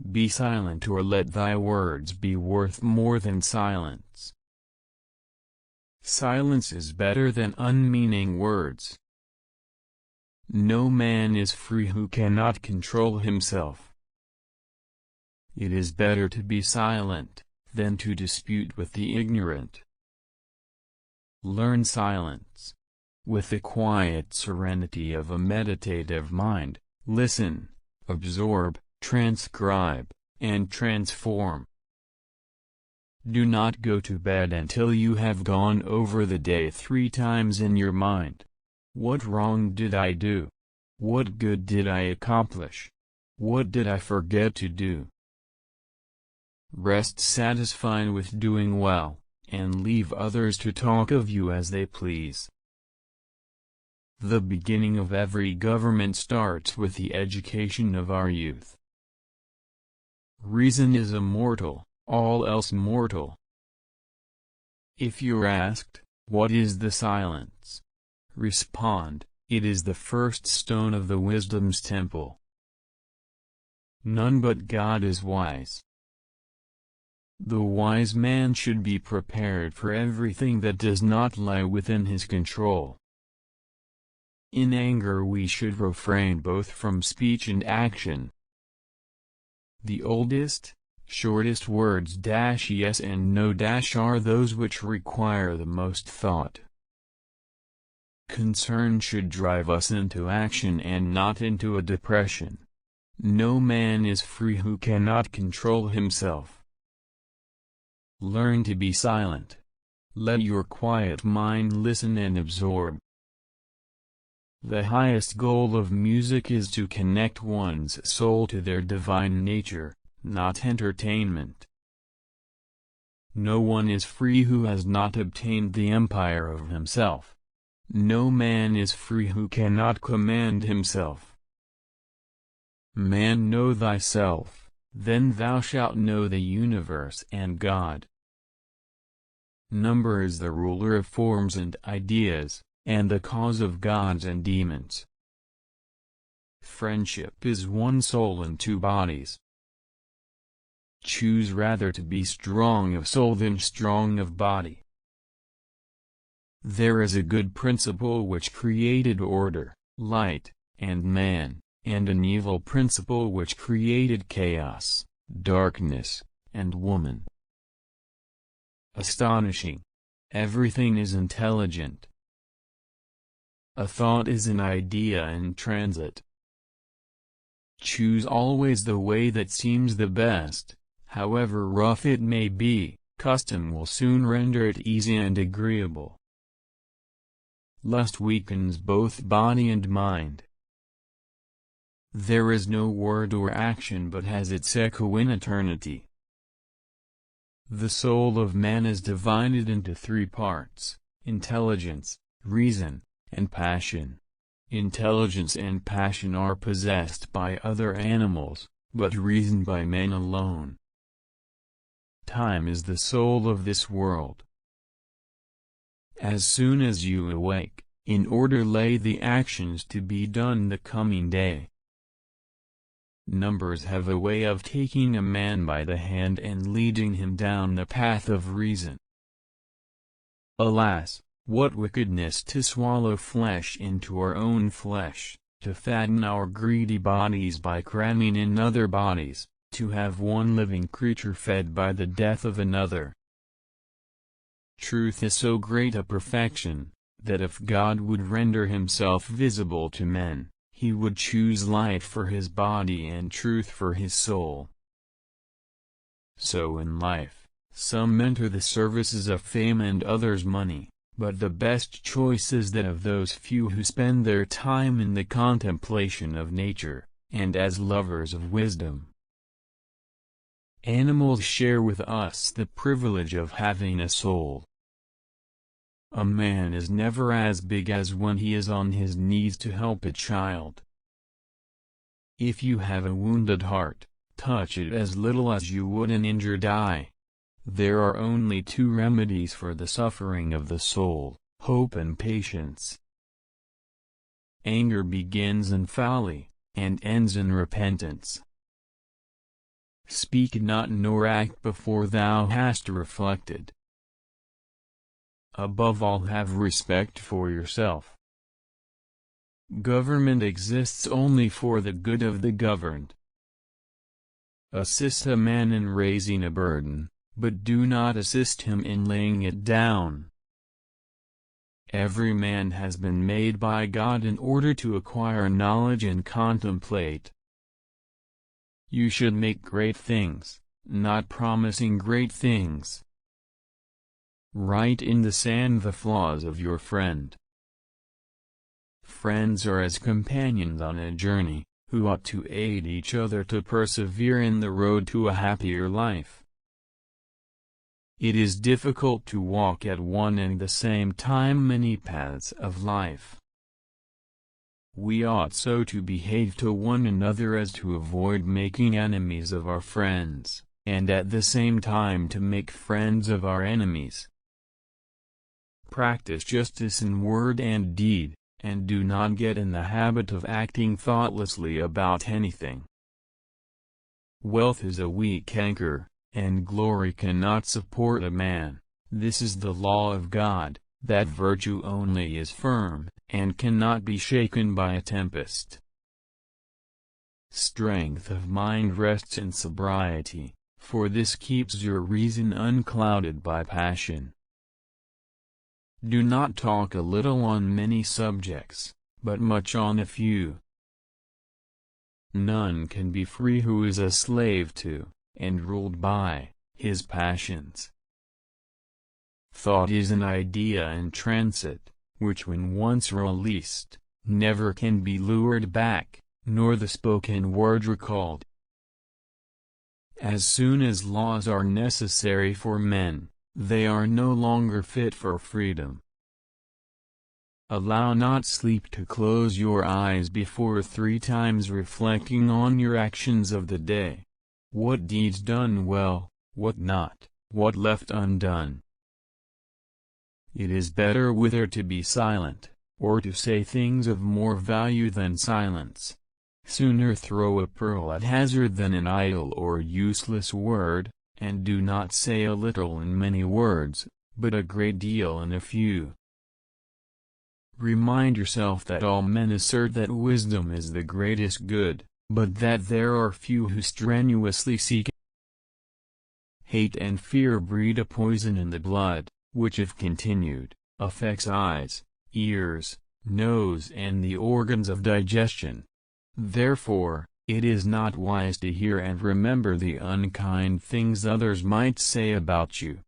Be silent, or let thy words be worth more than silence. Silence is better than unmeaning words. No man is free who cannot control himself. It is better to be silent than to dispute with the ignorant. Learn silence. With the quiet serenity of a meditative mind, listen, absorb, transcribe, and transform. Do not go to bed until you have gone over the day 3 times in your mind. What wrong did I do? What good did I accomplish? What did I forget to do? Rest satisfied with doing well, and leave others to talk of you as they please. The beginning of every government starts with the education of our youth. Reason is immortal, all else mortal. If you're asked, what is the silence? Respond, it is the first stone of the wisdom's temple. None but God is wise. The wise man should be prepared for everything that does not lie within his control. In anger we should refrain both from speech and action. The oldest, shortest words yes and no are those which require the most thought. Concern should drive us into action and not into a depression. No man is free who cannot control himself. Learn to be silent. Let your quiet mind listen and absorb. The highest goal of music is to connect one's soul to their divine nature, not entertainment. No one is free who has not obtained the empire of himself. No man is free who cannot command himself. Man, know thyself, then thou shalt know the universe and God. Number is the ruler of forms and ideas, and the cause of gods and demons. Friendship is one soul in 2 bodies. Choose rather to be strong of soul than strong of body. There is a good principle which created order, light, and man, and an evil principle which created chaos, darkness, and woman. Astonishing! Everything is intelligent. A thought is an idea in transit. Choose always the way that seems the best, however rough it may be, custom will soon render it easy and agreeable. Lust weakens both body and mind. There is no word or action but has its echo in eternity. The soul of man is divided into 3 parts, intelligence, reason, and passion. Intelligence and passion are possessed by other animals, but reason by man alone. Time is the soul of this world. As soon as you awake, in order lay the actions to be done the coming day. Numbers have a way of taking a man by the hand and leading him down the path of reason. Alas, what wickedness to swallow flesh into our own flesh, to fatten our greedy bodies by cramming in other bodies, to have one living creature fed by the death of another. Truth is so great a perfection, that if God would render himself visible to men, he would choose light for his body and truth for his soul. So in life, some enter the services of fame and others money, but the best choice is that of those few who spend their time in the contemplation of nature, and as lovers of wisdom. Animals share with us the privilege of having a soul. A man is never as big as when he is on his knees to help a child. If you have a wounded heart, touch it as little as you would an injured eye. There are only 2 remedies for the suffering of the soul, hope and patience. Anger begins in folly, and ends in repentance. Speak not nor act before thou hast reflected. Above all, have respect for yourself. Government exists only for the good of the governed. Assist a man in raising a burden, but do not assist him in laying it down. Every man has been made by God in order to acquire knowledge and contemplate. You should make great things, not promising great things. Write in the sand the flaws of your friend. Friends are as companions on a journey, who ought to aid each other to persevere in the road to a happier life. It is difficult to walk at one and the same time many paths of life. We ought so to behave to one another as to avoid making enemies of our friends, and at the same time to make friends of our enemies. Practice justice in word and deed, and do not get in the habit of acting thoughtlessly about anything. Wealth is a weak anchor, and glory cannot support a man. This is the law of God, that virtue only is firm, and cannot be shaken by a tempest. Strength of mind rests in sobriety, for this keeps your reason unclouded by passion. Do not talk a little on many subjects, but much on a few. None can be free who is a slave to, and ruled by, his passions. Thought is an idea in transit, which when once released, never can be lured back, nor the spoken word recalled. As soon as laws are necessary for men, they are no longer fit for freedom. Allow not sleep to close your eyes before 3 times reflecting on your actions of the day. What deeds done well, what not, what left undone. It is better whether to be silent, or to say things of more value than silence. Sooner throw a pearl at hazard than an idle or useless word, and do not say a little in many words, but a great deal in a few. Remind yourself that all men assert that wisdom is the greatest good, but that there are few who strenuously seek it. Hate and fear breed a poison in the blood, which if continued, affects eyes, ears, nose and the organs of digestion. Therefore, it is not wise to hear and remember the unkind things others might say about you.